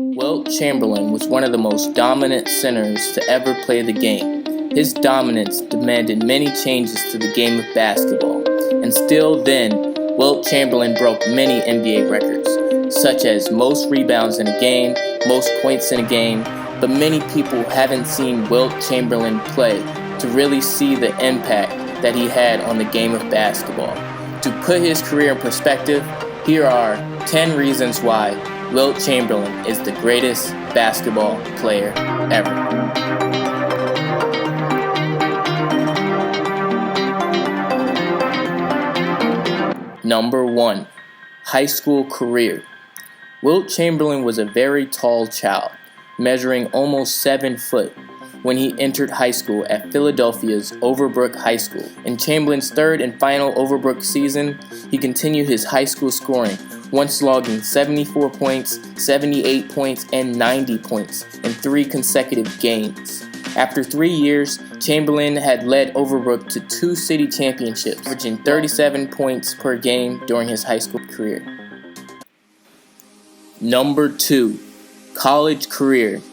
Wilt Chamberlain was one of the most dominant centers to ever play the game. His dominance demanded many changes to the game of basketball, and still then, Wilt Chamberlain broke many NBA records, such as most rebounds in a game, most points in a game, but many people haven't seen Wilt Chamberlain play to really see the impact that he had on the game of basketball. To put his career in perspective, here are 10 reasons why Wilt Chamberlain is the greatest basketball player ever. Number 1. High school career. Wilt Chamberlain was a very tall child, measuring almost 7 foot, when he entered high school at Philadelphia's Overbrook High School. In Chamberlain's third and final Overbrook season, he continued his high school scoring, once logging 74 points, 78 points, and 90 points in 3 consecutive games. After 3 years, Chamberlain had led Overbrook to 2 city championships, averaging 37 points per game during his high school career. Number 2. College career.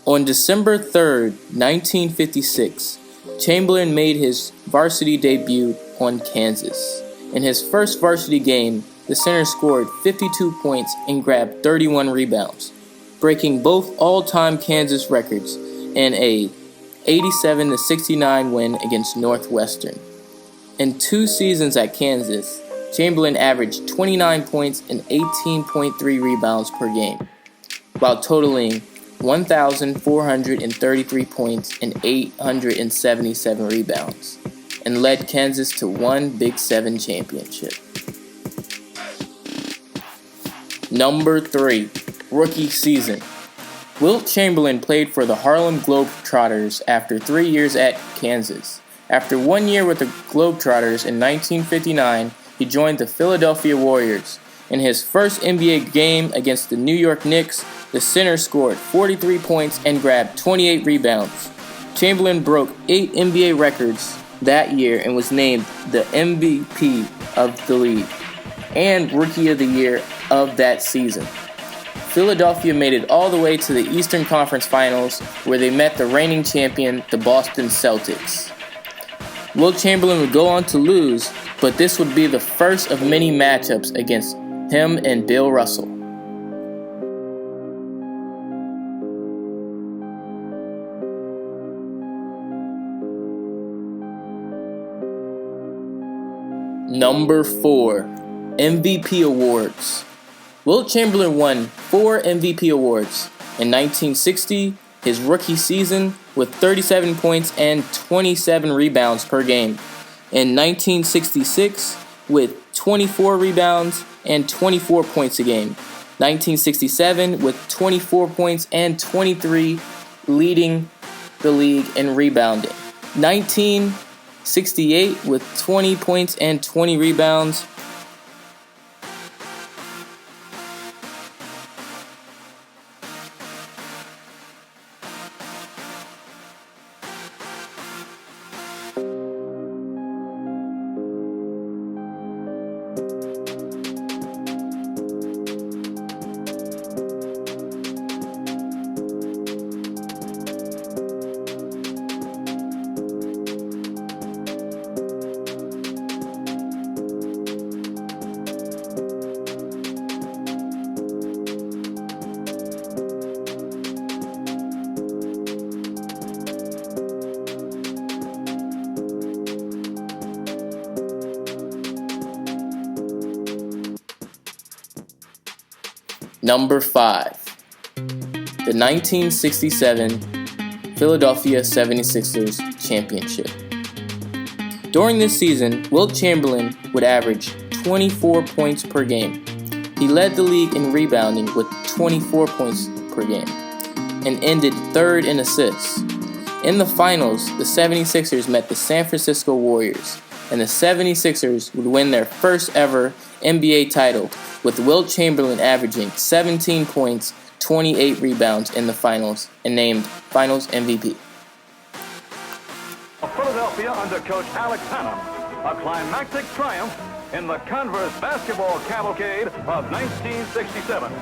On December 3, 1956, Chamberlain made his varsity debut on Kansas. In his first varsity game, the center scored 52 points and grabbed 31 rebounds, breaking both all-time Kansas records in a 87-69 win against Northwestern. In 2 seasons at Kansas, Chamberlain averaged 29 points and 18.3 rebounds per game, while totaling 1,433 points and 877 rebounds, and led Kansas to 1 Big 7 championship. Number 3. Rookie season. Wilt Chamberlain played for the Harlem Globetrotters after 3 years at Kansas. After 1 year with the Globetrotters in 1959, he joined the Philadelphia Warriors. In his first NBA game against the New York Knicks, the center scored 43 points and grabbed 28 rebounds. Chamberlain broke 8 NBA records that year and was named the MVP of the league and Rookie of the Year of that season. Philadelphia made it all the way to the Eastern Conference Finals, where they met the reigning champion, the Boston Celtics. Wilt Chamberlain would go on to lose, but this would be the first of many matchups against him and Bill Russell. Number 4. MVP awards. Wilt Chamberlain won 4 MVP awards. In 1960, his rookie season, with 37 points and 27 rebounds per game. In 1966, with 24 rebounds and 24 points a game. 1967, with 24 points and 23, leading the league in rebounding. 1968, with 20 points and 20 rebounds. Number 5. The 1967 Philadelphia 76ers Championship. During this season, Wilt Chamberlain would average 24 points per game. He led the league in rebounding with 24 points per game and ended 3rd in assists. In the finals, the 76ers met the San Francisco Warriors, and the 76ers would win their first ever NBA title, with Wilt Chamberlain averaging 17 points, 28 rebounds in the finals, and named Finals MVP. Philadelphia under coach Alex Hannum, a climactic triumph in the Converse basketball cavalcade of 1967.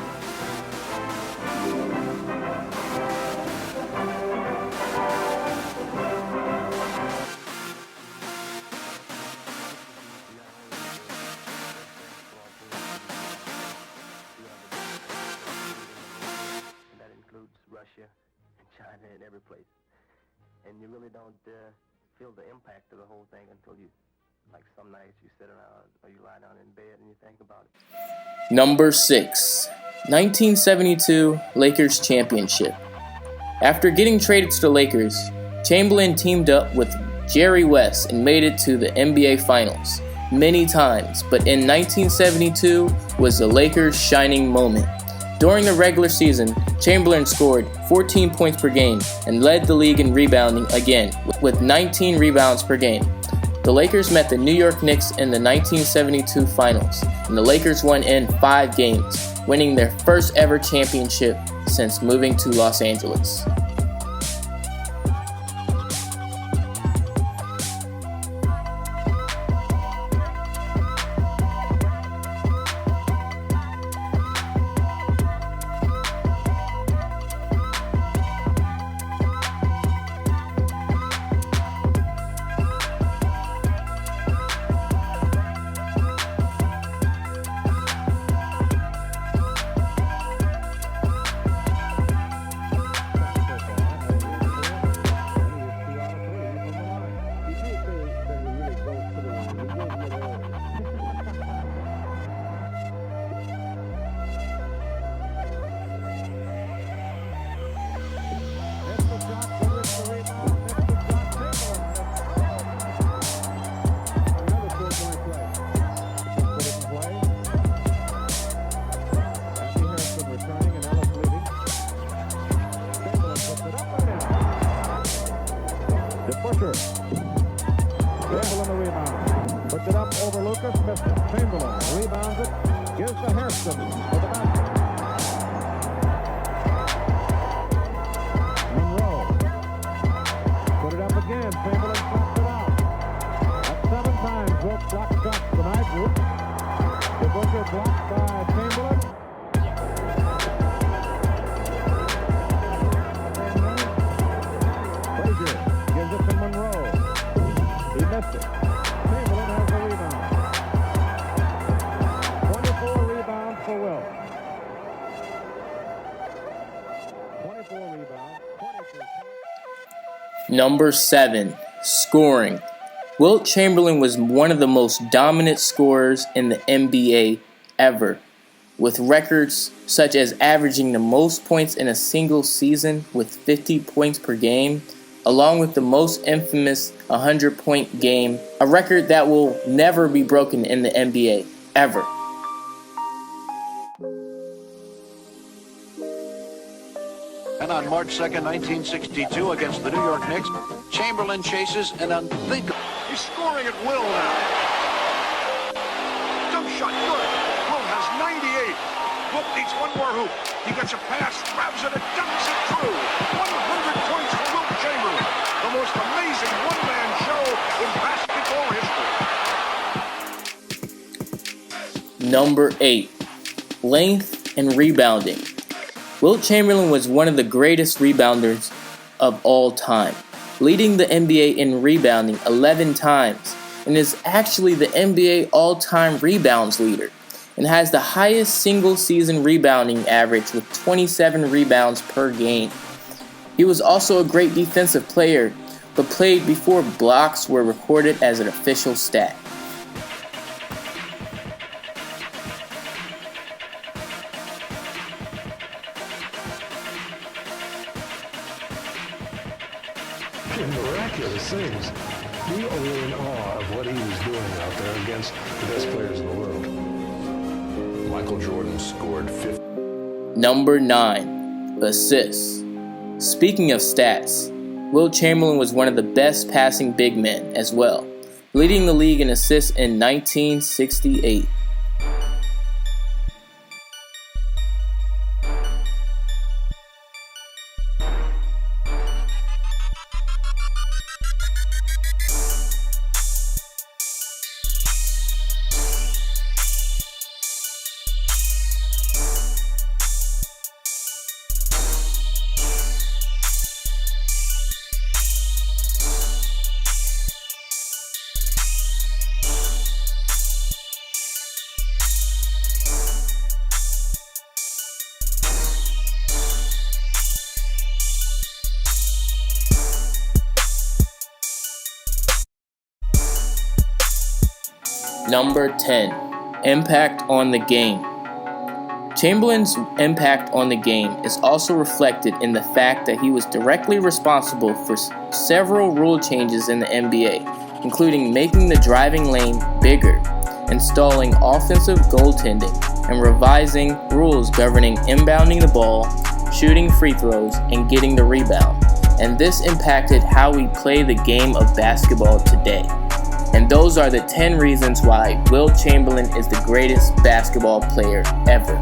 right there in every place. And you really don't feel the impact of the whole thing until you, like some nights you sit around or you lie down in bed and you think about it. Number 6. 1972 Lakers Championship. After getting traded to the Lakers, Chamberlain teamed up with Jerry West and made it to the NBA Finals many times, but in 1972 was the Lakers' shining moment. During the regular season, Chamberlain scored 14 points per game and led the league in rebounding again with 19 rebounds per game. The Lakers met the New York Knicks in the 1972 Finals, and the Lakers won in 5 games, winning their first ever championship since moving to Los Angeles. Chamberlain the rebound. Puts it up over Lucas. Missed it. Chamberlain rebounds it. Gives to Hairston for the basket. Monroe. Put it up again. Chamberlain slaps it out. That's 7 times. Wilt blocked shots tonight. The Booker blocked by Chamberlain. Gives it to Monroe. He missed it. Chamberlain has the rebound. 24 rebounds for Wilt. 24 rebounds. 23 points. Number 7. Scoring. Wilt Chamberlain was one of the most dominant scorers in the NBA ever, with records such as averaging the most points in a single season with 50 points per game, along with the most infamous 100-point game, a record that will never be broken in the NBA, ever. And on March 2nd, 1962, against the New York Knicks, Chamberlain chases an unthinkable. He's scoring at will now. Jump shot, good. Wilt has 98. Wilt needs one more hoop. He gets a pass, grabs it, and dunks it through. 100 points for Wilt Chamberlain. The most amazing one-man show in basketball history. Number 8. Length and rebounding. Wilt Chamberlain was one of the greatest rebounders of all time, leading the NBA in rebounding 11 times, and is actually the NBA all-time rebounds leader, and has the highest single-season rebounding average with 27 rebounds per game. He was also a great defensive player, but played before blocks were recorded as an official stat. Miraculous things. We are really in awe of what he was doing out there against the best players in the world. Michael Jordan scored 50. Number 9. Assists. Speaking of stats, Wilt Chamberlain was one of the best passing big men as well, leading the league in assists in 1968. Number 10. Impact on the game. Chamberlain's impact on the game is also reflected in the fact that he was directly responsible for several rule changes in the NBA, including making the driving lane bigger, installing offensive goaltending, and revising rules governing inbounding the ball, shooting free throws, and getting the rebound. And this impacted how we play the game of basketball today. And those are the 10 reasons why Wilt Chamberlain is the greatest basketball player ever.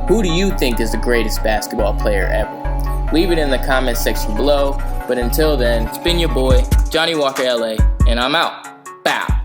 Who do you think is the greatest basketball player ever? Leave it in the comment section below. But until then, it's been your boy, Johnny Walker LA, and I'm out. Bow.